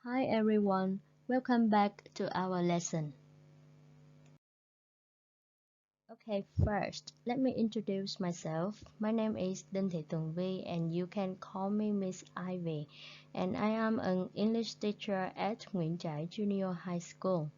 Hi everyone, welcome back to our lesson. Okay, first, let me introduce myself. My name is Đinh Thị Tuần Vi and you can call me Miss Ivy, and I am an English teacher at Nguyễn Trãi Junior High School.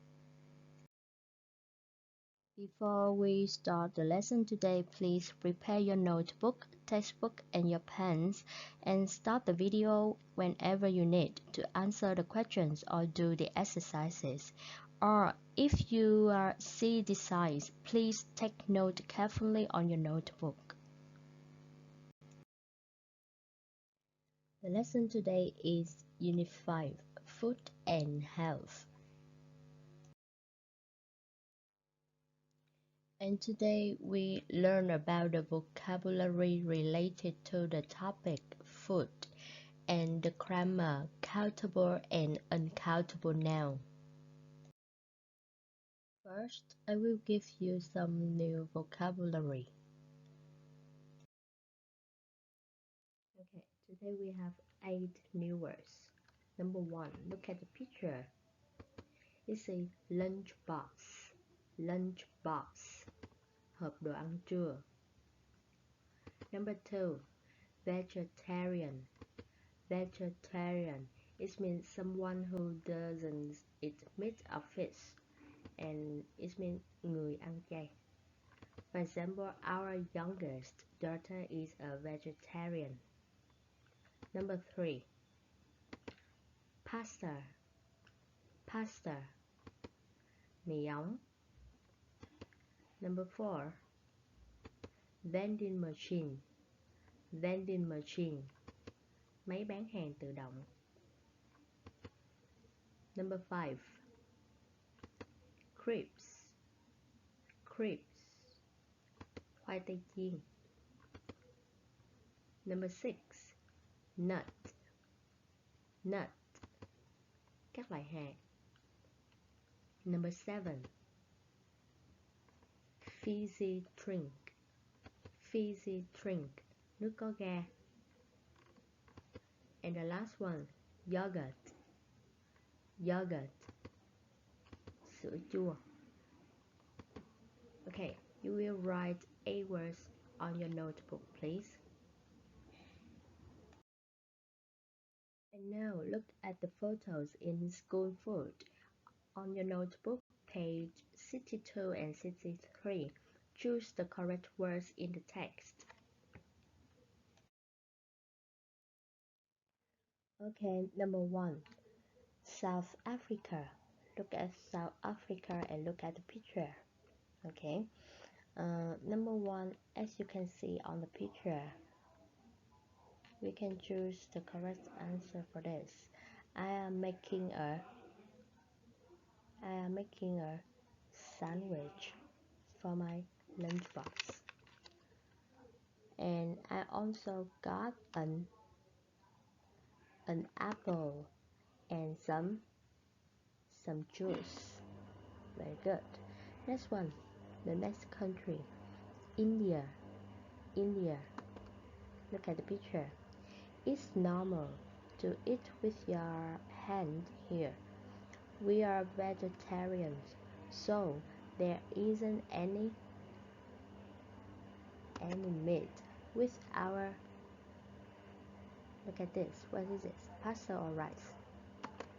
Before we start the lesson today, please prepare your notebook, textbook, and your pens, and stop the video whenever you need to answer the questions or do the exercises. Or if you see the signs, please take note carefully on your notebook. The lesson today is Unit 5, Food and Health. And today we learn about the vocabulary related to the topic food and the grammar countable and uncountable noun. First, I will give you some new vocabulary. Okay, today we have 8 new words. Number 1, look at the picture. It's a lunchbox. Lunchbox. Hộp đồ ăn trưa. Number 2, vegetarian. Vegetarian. It means someone who doesn't eat meat or fish, and it means người ăn chay. For example, our youngest daughter is a vegetarian. Number 3, pasta. Pasta. Mì ống. Number 4, vending machine. Vending machine. Máy bán hàng tự động. Number 5, crepes. Crepes. Khoai tây chiên. Number 6, nut. Nut. Các loại hạt. Number 7, fizzy drink. Fizzy drink. Nước có ga. And the last one, yogurt. Yogurt. Sữa chua. Okay, you will write 8 words on your notebook, please. And now look at the photos in school food. On your notebook, page 62 and 63, choose the correct words in the text. Okay, number 1, South Africa. Look at South Africa and look at the picture. Okay, number 1, as you can see on the picture, we can choose the correct answer for this. I am making a sandwich for my lunchbox, and I also got an apple and some juice. Very good. Next one, the next country, India. India. Look at the picture. It's normal to eat with your hand here. We are vegetarians, so there isn't any meat with our. Look at this. What is this? Pasta or rice?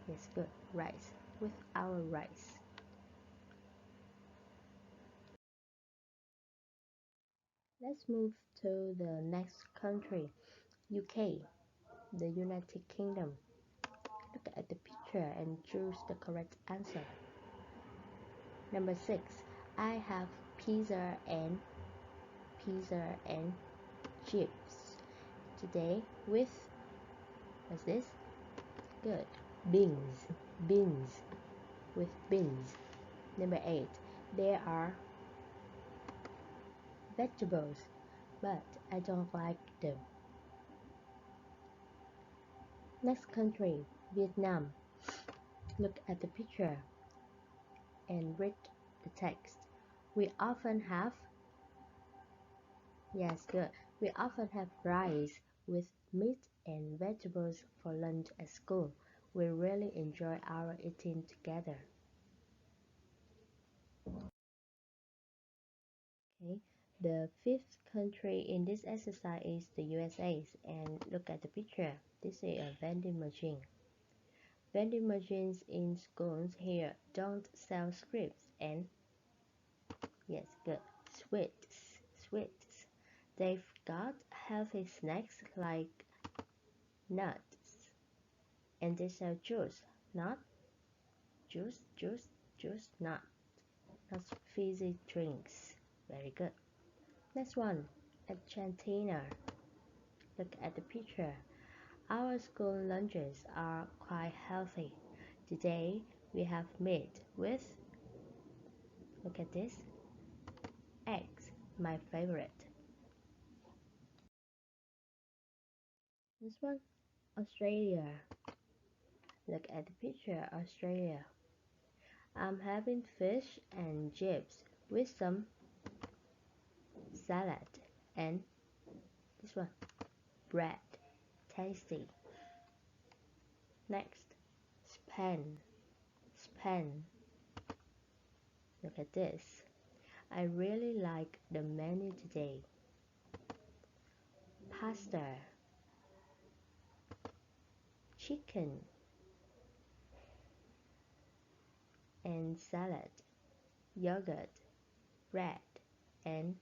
Yes, good. Rice. With our rice. Let's move to the next country, UK, the United Kingdom. Look at the picture and choose the correct answer. Number 6, I have pizza and chips today with, what's this? Good. Beans. With beans. Number 8, there are vegetables, but I don't like them. Next country, Vietnam. Look at the picture and read the text. We often have, yes, good. We often have rice with meat and vegetables for lunch at school. We really enjoy our eating together. Okay, the fifth country in this exercise is the USA. And look at the picture. This is a vending machine. Vending machines in schools here don't sell scripts and yes, good. Sweets. They've got healthy snacks like nuts, and they sell not juice, not fizzy drinks. Very good. Next one, Argentina. Look at the picture. Our school lunches are quite healthy. Today we have meat with, look at this, eggs, my favorite. This one, Australia. Look at the picture, Australia. I'm having fish and chips with some salad and this one, bread. Tasty. Next, Spain. Look at this. I really like the menu today. Pasta, chicken, and salad, yogurt, bread, and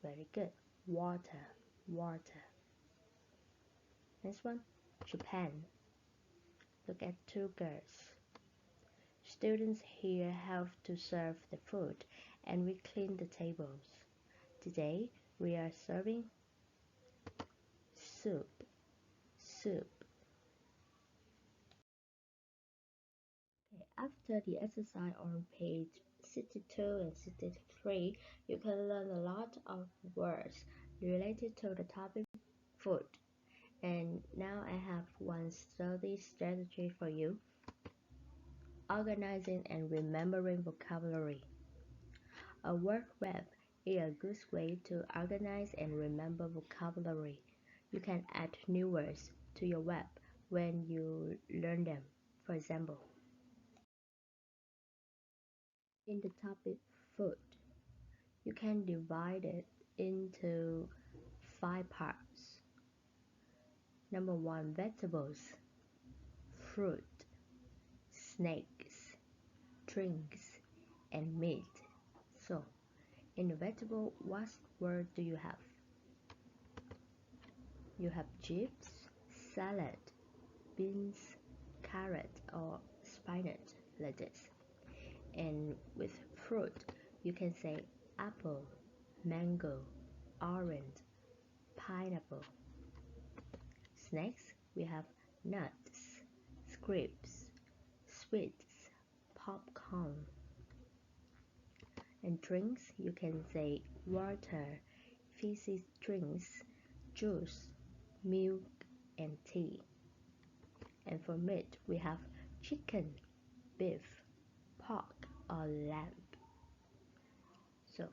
very good, water. Next one, Japan. Look at two girls. Students here help to serve the food and we clean the tables. Today we are serving soup. Okay, after the exercise on page 62 and 63, you can learn a lot of words related to the topic food. And now I have one study strategy for you. Organizing and remembering vocabulary. A word web is a good way to organize and remember vocabulary. You can add new words to your web when you learn them. For example, in the topic food, you can divide it into 5 parts. Number 1, vegetables, fruit, snacks, drinks, and meat. So, in the vegetable, what word do you have? You have chips, salad, beans, carrot, or spinach, like this. And with fruit, you can say apple, mango, orange, pineapple. Snacks, we have nuts, scripts, sweets, popcorn. And drinks, you can say water, fizzy drinks, juice, milk, and tea. And for meat, we have chicken, beef, pork, or lamb. So,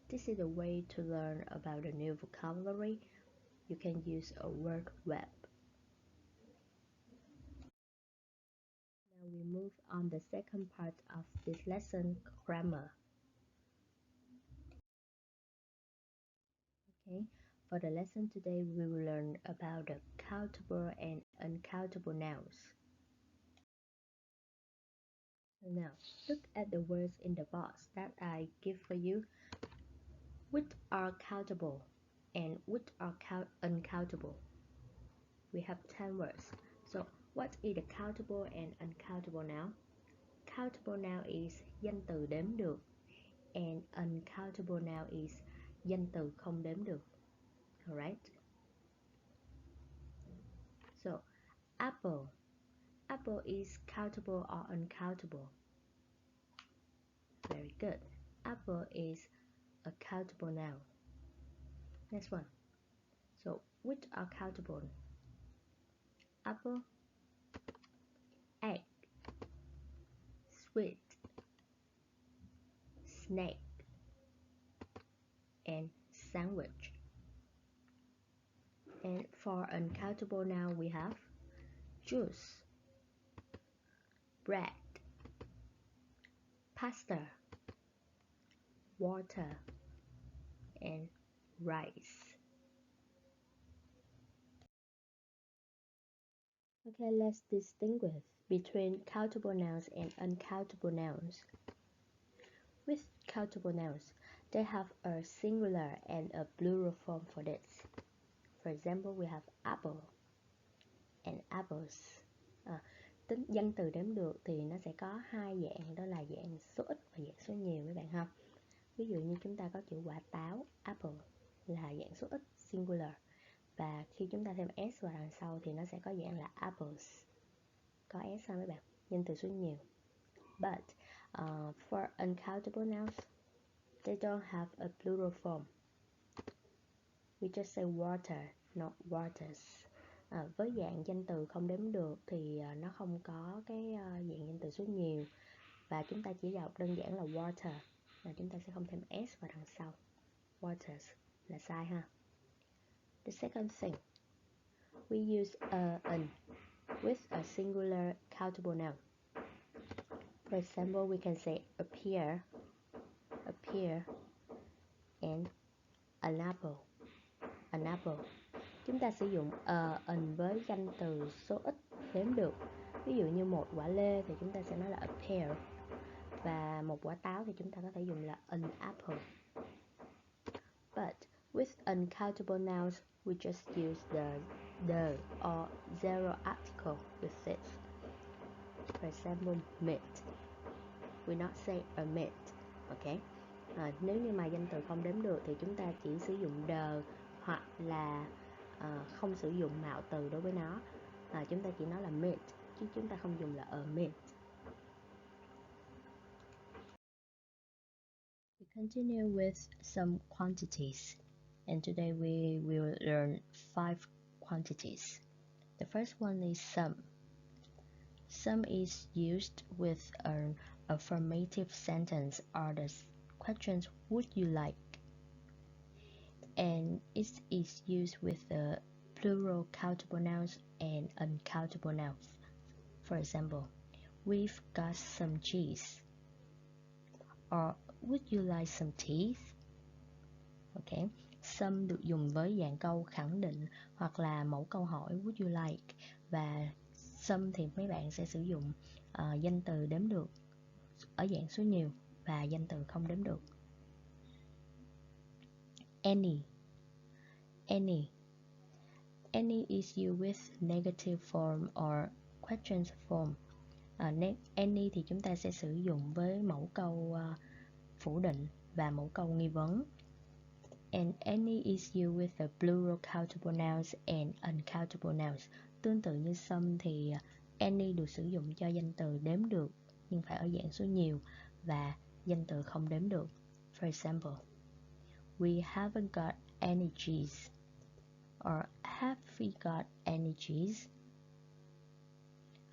this is a way to learn about a new vocabulary. You can use a word web. Now we move on the second part of this lesson, grammar. Okay, for the lesson today, we will learn about the countable and uncountable nouns. Now, look at the words in the box that I give for you. Which are countable and which are uncountable? We have 10 words. So, what is the countable and uncountable noun? Countable noun is danh từ đếm được and uncountable noun is danh từ không đếm được. Alright? So, apple. Apple is countable or uncountable? Very good. Apple is a countable noun. Next one. So, which are countable? Apple, egg, sweet, snake, and sandwich. And for uncountable noun, we have juice, bread, pasta, water, and rice. Okay, let's distinguish between countable nouns and uncountable nouns. With countable nouns, they have a singular and a plural form for this. For example, we have apple and apples. Danh từ đếm được thì nó sẽ có hai dạng, đó là dạng số ít và dạng số nhiều các bạn ha. Ví dụ như chúng ta có chữ quả táo, apple là dạng số ít, singular. Và khi chúng ta thêm s vào đằng sau thì nó sẽ có dạng là apples. Có s ha mấy bạn, danh từ số nhiều. But for uncountable nouns, they don't have a plural form. We just say water, not waters. Với dạng danh từ không đếm được thì nó không có cái dạng danh từ số nhiều, và chúng ta chỉ đọc đơn giản là water, và chúng ta sẽ không thêm s vào đằng sau. Waters là sai ha. The second thing, we use an with a singular countable noun. For example, we can say appear, and an apple. Chúng ta sử dụng an với danh từ số ít đếm được. Ví dụ như một quả lê thì chúng ta sẽ nói là a pear, và một quả táo thì chúng ta có thể dùng là an apple. But with uncountable nouns, we just use the or zero article with it. For example, meat. We not say a meat, okay? Nếu như mà danh từ không đếm được thì chúng ta chỉ sử dụng the hoặc là không sử dụng mạo từ đối với nó. Chúng ta chỉ nói là meat chứ chúng ta không dùng là a meat. We continue with some quantities, and today we will learn 5 quantities. The first one is some. Some is used with an affirmative sentence or the questions would you like, and it is used with the plural countable nouns and uncountable nouns. For example, we've got some cheese, or would you like some teeth? Okay, some được dùng với dạng câu khẳng định hoặc là mẫu câu hỏi would you like, và some thì mấy bạn sẽ sử dụng danh từ đếm được ở dạng số nhiều và danh từ không đếm được. Any is used with negative form or questions form. Any thì chúng ta sẽ sử dụng với mẫu câu phủ định và mẫu câu nghi vấn. And any is used with the plural countable nouns and uncountable nouns. Tương tự như some thì any được sử dụng cho danh từ đếm được nhưng phải ở dạng số nhiều và danh từ không đếm được. For example, we haven't got any cheese, or have we got any cheese?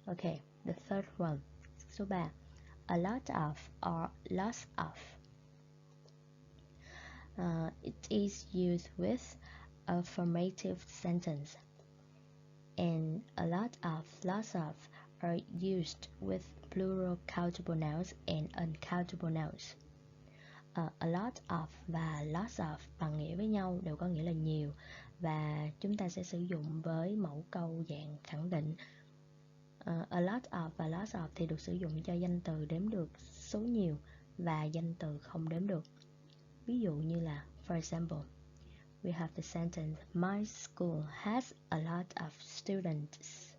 Okay, the third one. Số 3. A lot of or lots of. It is used with affirmative sentence, and a lot of, lots of are used with plural countable nouns and uncountable nouns. A lot of và lots of bằng nghĩa với nhau, đều có nghĩa là nhiều, và chúng ta sẽ sử dụng với mẫu câu dạng khẳng định. A lot of và lots of thì được sử dụng cho danh từ đếm được số nhiều và danh từ không đếm được. Ví dụ như là, for example, we have the sentence, my school has a lot of students.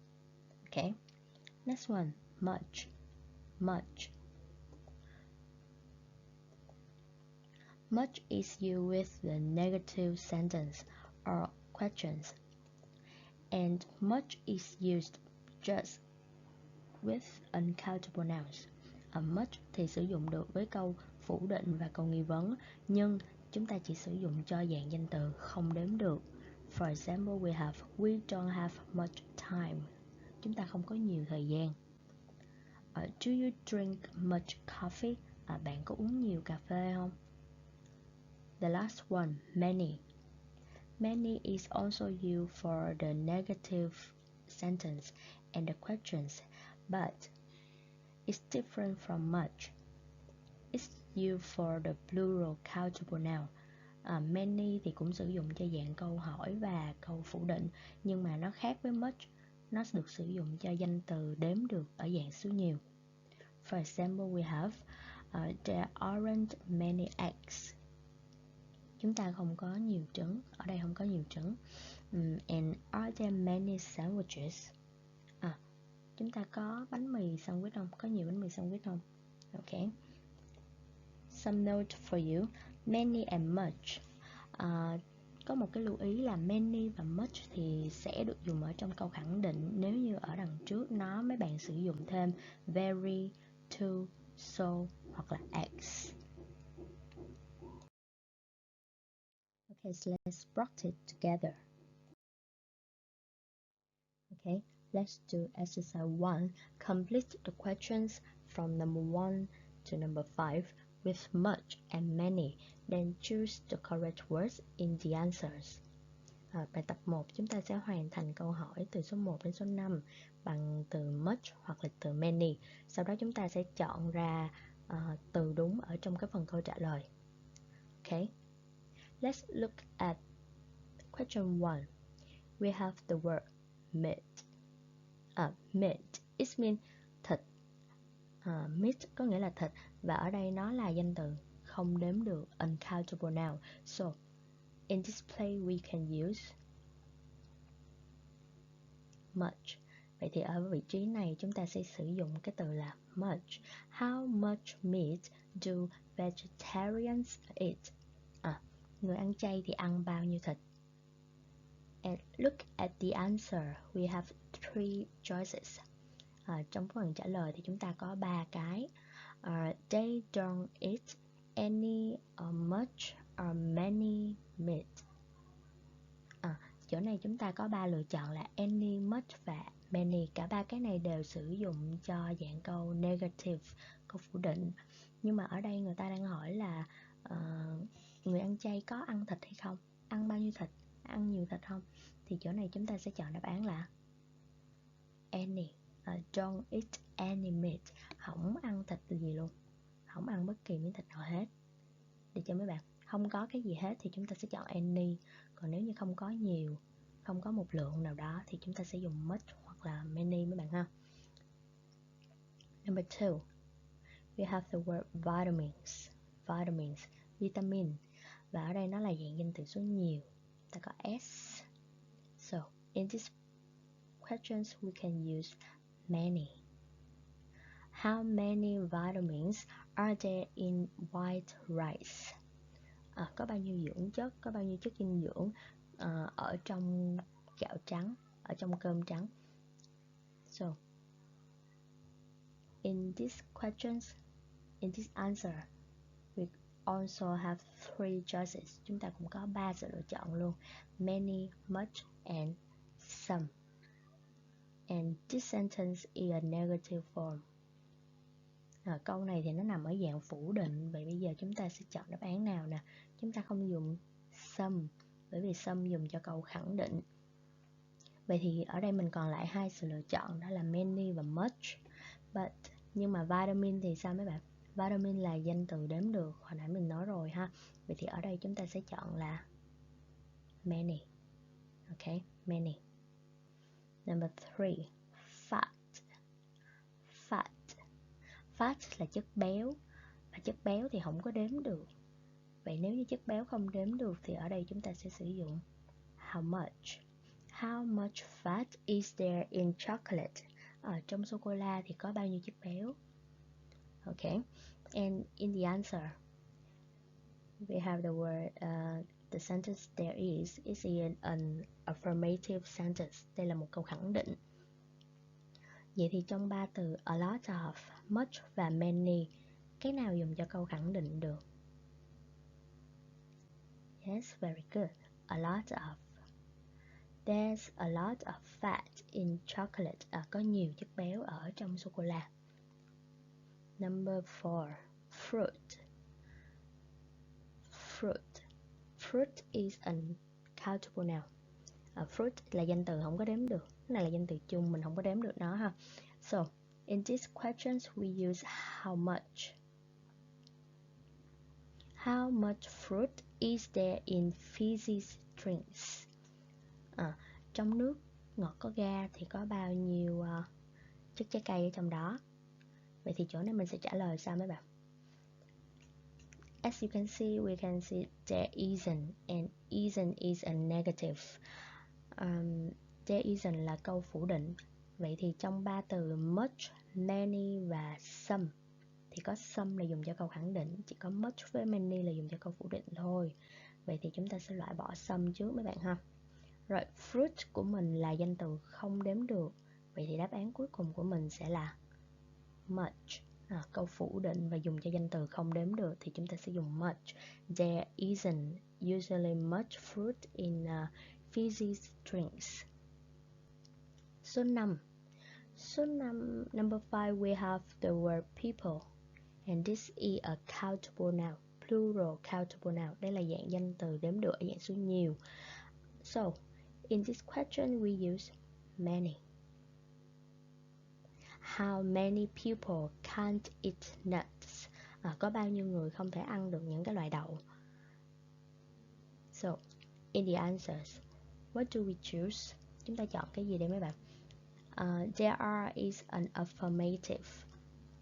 Okay, next one, much. Much is used with the negative sentence or questions, and much is used just with uncountable nouns. Much thì sử dụng được với câu phủ định và câu nghi vấn, nhưng chúng ta chỉ sử dụng cho dạng danh từ không đếm được. For example, we don't have much time. Chúng ta không có nhiều thời gian. Do you drink much coffee? Bạn có uống nhiều cà phê không? The last one, many. Many is also used for the negative sentence and the questions, but it's different from much. It's used for the plural countable noun. Many thì cũng sử dụng cho dạng câu hỏi và câu phủ định, nhưng mà nó khác với much. Nó được sử dụng cho danh từ đếm được ở dạng số nhiều. For example, we have there aren't many eggs. Chúng ta không có nhiều trứng. Ở đây không có nhiều trứng. And are there many sandwiches? Chúng ta có bánh mì sandwich không? Có nhiều bánh mì sandwich không? Okay. Some note for you. Many and much. Có một cái lưu ý là many và much thì sẽ được dùng ở trong câu khẳng định nếu như ở đằng trước nó mấy bạn sử dụng thêm very, to, so hoặc là x. Okay, so let's practice together. Okay, let's do exercise 1. Complete the questions from number 1 to number 5 with much and many, then choose the correct words in the answers. Bài tập 1 chúng ta sẽ hoàn thành câu hỏi từ số 1 đến số 5 bằng từ much hoặc là từ many. Sau đó chúng ta sẽ chọn ra từ đúng ở trong cái phần câu trả lời. Okay. Let's look at question 1. We have the word meat. Meat, it means thịt. Meat có nghĩa là thịt, và ở đây nó là danh từ không đếm được, uncountable noun. So, in this place we can use much. Vậy thì ở vị trí này chúng ta sẽ sử dụng cái từ là much. How much meat do vegetarians eat? Người ăn chay thì ăn bao nhiêu thịt? And look at the answer. We have 3 choices. Trong phần trả lời thì chúng ta có 3 cái. They don't eat any or much or many meat. Chỗ này chúng ta có 3 lựa chọn là any, much và many. Cả 3 cái này đều sử dụng cho dạng câu negative, câu phủ định. Nhưng mà ở đây người ta đang hỏi là người ăn chay có ăn thịt hay không? Ăn bao nhiêu thịt? Ăn nhiều thịt không? Thì chỗ này chúng ta sẽ chọn đáp án là any. Don't eat any meat. Không ăn thịt gì luôn. Không ăn bất kỳ miếng thịt nào hết. Được chưa mấy bạn? Không có cái gì hết thì chúng ta sẽ chọn any. Còn nếu như không có nhiều, không có một lượng nào đó thì chúng ta sẽ dùng much hoặc là many mấy bạn ha. Number 2. We have the word vitamins. Vitamins, vitamin. Và ở đây nó là dạng danh từ số nhiều. Ta có S. So, in this questions we can use many. How many vitamins are there in white rice? Có bao nhiêu dưỡng chất, có bao nhiêu chất dinh dưỡng ở trong gạo trắng, ở trong cơm trắng. So, in these questions, in this answer, we also have 3 choices. Chúng ta cũng có 3 sự lựa chọn luôn. Many, much and some. And this sentence is a negative form. Câu này thì nó nằm ở dạng phủ định. Vậy bây giờ chúng ta sẽ chọn đáp án nào nè? Chúng ta không dùng some, bởi vì some dùng cho câu khẳng định. Vậy thì ở đây mình còn lại 2 sự lựa chọn, đó là many và much. Nhưng mà vitamin thì sao mấy bạn? Vitamin là danh từ đếm được, hồi nãy mình nói rồi ha. Vậy thì ở đây chúng ta sẽ chọn là many. Ok, many. Number 3. Fat. Fat. Fat là chất béo. Và chất béo thì không có đếm được. Vậy nếu như chất béo không đếm được thì ở đây chúng ta sẽ sử dụng how much. How much fat is there in chocolate? Ở trong sô-cô-la thì có bao nhiêu chất béo? Okay. And in the answer, we have the word, the sentence there is an affirmative sentence. Đây là một câu khẳng định. Vậy thì trong 3 từ a lot of, much và many, cái nào dùng cho câu khẳng định được? Yes, very good. A lot of. There's a lot of fat in chocolate. Có nhiều chất béo ở trong sô-cô-la. Number 4. Fruit. Fruit. Fruit is uncountable noun. Fruit là danh từ không có đếm được, cái này là danh từ chung, mình không có đếm được nó ha. So in these questions we use how much. How much fruit is there in fizzy drinks? Trong nước ngọt có ga thì có bao nhiêu chất trái cây ở trong đó? Vậy thì chỗ này mình sẽ trả lời sao mấy bạn? As you can see, we can see there isn't, and isn't is a negative. There isn't là câu phủ định. Vậy thì trong ba từ much, many và some thì có some là dùng cho câu khẳng định, chỉ có much với many là dùng cho câu phủ định thôi. Vậy thì chúng ta sẽ loại bỏ some trước mấy bạn ha. Rồi, fruit của mình là danh từ không đếm được. Vậy thì đáp án cuối cùng của mình sẽ là much. Câu phủ định và dùng cho danh từ không đếm được thì chúng ta sẽ dùng much. There isn't usually much fruit in fizzy drinks. Số 5. Số 5, number 5, we have the word people. And this is a countable noun, plural countable noun. Đây là dạng danh từ đếm được ở dạng số nhiều. So, in this question we use many. How many people can't eat nuts? Có bao nhiêu người không thể ăn được những cái loại đậu? So, in the answers, what do we choose? Chúng ta chọn cái gì đây mấy bạn? There are is an affirmative.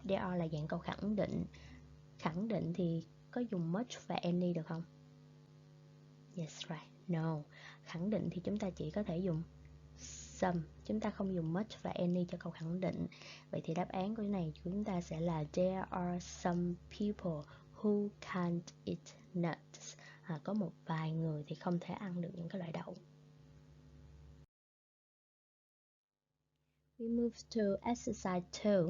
There are là dạng câu khẳng định. Khẳng định thì có dùng much và any được không? Yes, right. No. Khẳng định thì chúng ta chỉ có thể dùng some. Chúng ta không dùng much và any cho câu khẳng định. Vậy thì đáp án của cái này của chúng ta sẽ là there are some people who can't eat nuts. Có một vài người thì không thể ăn được những cái loại đậu. We move to exercise 2.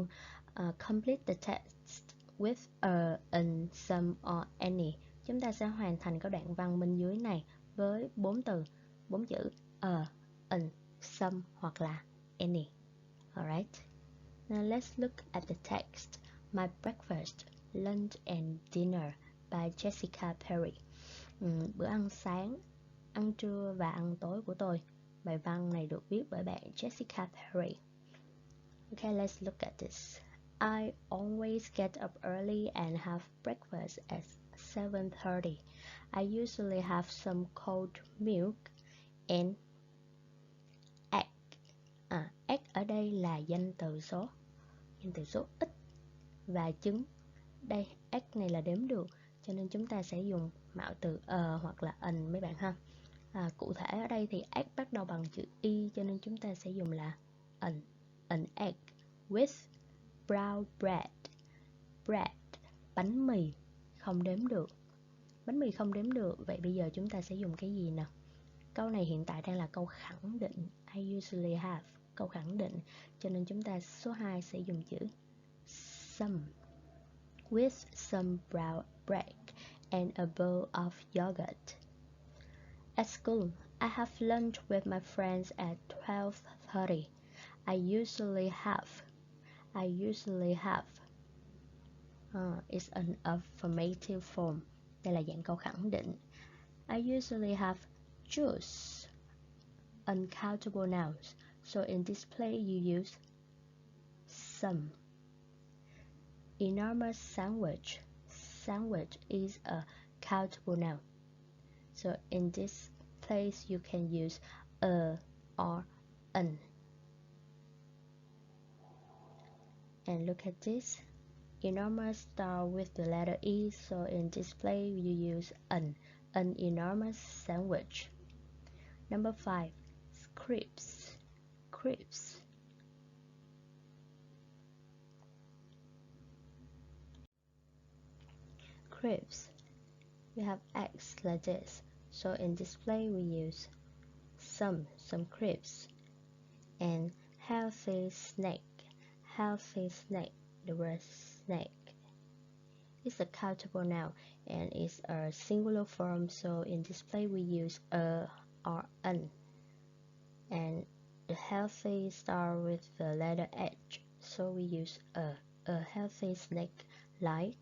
Complete the text with a, an, some or any. Chúng ta sẽ hoàn thành cái đoạn văn bên dưới này với 4 từ, 4 chữ a, an, some hoặc là any. Alright. Now let's look at the text. My breakfast, lunch and dinner by Jessica Perry. Bữa ăn sáng, ăn trưa và ăn tối của tôi. Bài văn này được viết bởi bạn Jessica Perry. Okay, let's look at this. I always get up early and have breakfast at 7:30. I usually have some cold milk and egg. Egg ở đây là danh từ số ít và trứng. Đây, egg này là đếm được, cho nên chúng ta sẽ dùng mạo từ hoặc là an mấy bạn ha. Cụ thể ở đây thì egg bắt đầu bằng chữ y, cho nên chúng ta sẽ dùng là an egg with brown bread. Bread, bánh mì không đếm được. Bánh mì không đếm được, vậy bây giờ chúng ta sẽ dùng cái gì nào? Câu này hiện tại đang là câu khẳng định. I usually have, câu khẳng định, cho nên chúng ta số 2 sẽ dùng chữ some. With some brown bread and a bowl of yogurt. At school, I have lunch with my friends at 12:30. I usually have. It's an affirmative form. Đây là dạng câu khẳng định. I usually have juice. Uncountable nouns. So in this place you use some. Enormous sandwich. Sandwich is a countable noun. So in this place you can use a or an. And look at this. Enormous start with the letter E, so in this place you use an enormous sandwich. Number 5. Crepes. We have X like this, so in this place we use some crepes. And healthy snack, the word snack is a countable noun and it's a singular form, so in this place we use a or an. And the healthy start with the letter H, so we use a healthy snack like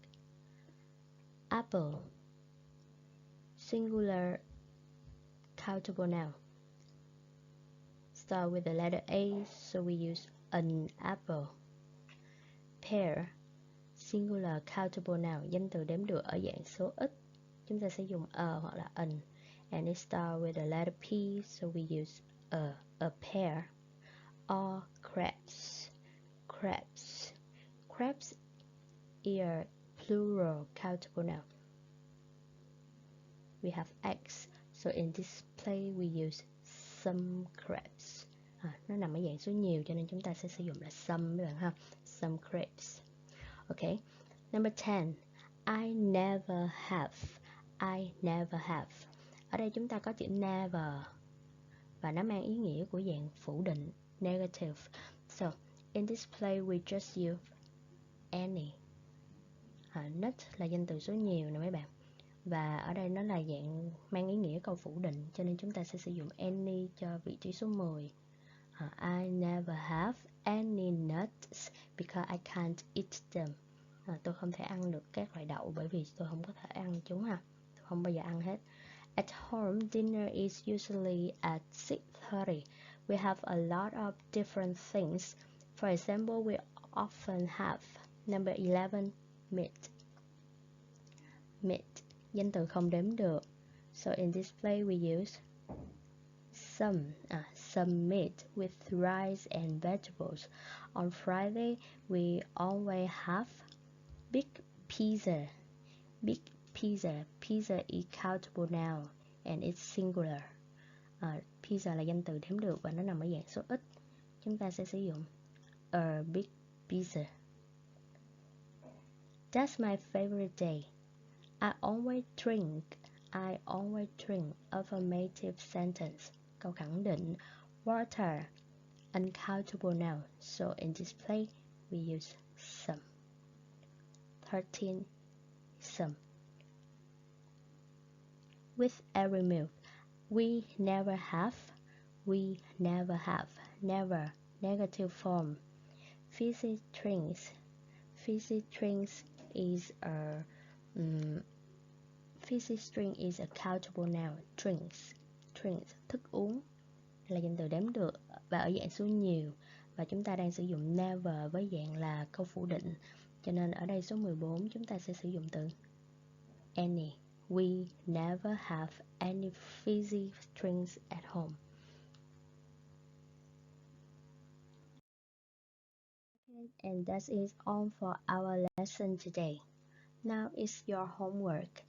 apple, singular countable noun. start with the letter A, so we use an apple. Pear, singular countable noun, danh từ đếm được ở dạng số ít, chúng ta sẽ dùng a hoặc là an. And it starts with the letter P, so we use a pear. Or crabs, crabs. Crabs is a plural countable noun. We have X, so in this place we use some crabs. Nó nằm ở dạng số nhiều cho nên chúng ta sẽ sử dụng là some các bạn ha. Some crabs. Okay. Number 10. I never have. I never have. Ở đây chúng ta có chữ never và nó mang ý nghĩa của dạng phủ định, negative. So, in this place we just use any. Not là danh từ số nhiều nè mấy bạn. Và ở đây nó là dạng mang ý nghĩa câu phủ định, cho nên chúng ta sẽ sử dụng any cho vị trí số 10. I never have any nuts because I can't eat them. Tôi không thể ăn được các loại đậu bởi vì tôi không có thể ăn chúng ha. Tôi không bao giờ ăn hết. At home, dinner is usually at 6:30. We have a lot of different things. For example, we often have number 11, meat. Meat, danh từ không đếm được. So in this place we use some meat with rice and vegetables. On Friday, we always have big pizza. Big pizza. Pizza is countable noun and it's singular. Pizza là danh từ đếm được và nó nằm ở dạng số ít. Chúng ta sẽ sử dụng a big pizza. That's my favorite day. I always drink. Affirmative sentence. Câu khẳng định. Water. Uncountable noun. So in this place we use some. 13. Some. With every meal. We never have. Never. Negative form. Fizzy drinks is a fizzy drink is a countable noun. Drinks, thức uống là danh từ đếm được và ở dạng số nhiều, và chúng ta đang sử dụng never với dạng là câu phủ định, cho nên ở đây số 14 chúng ta sẽ sử dụng từ any. We never have any fizzy drinks at home. And that is all for our lesson today. Now it's your homework.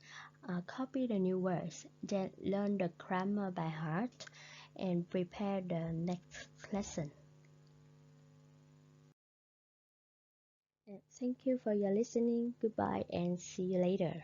Copy the new words, then learn the grammar by heart and prepare the next lesson. Thank you for your listening. Goodbye and see you later.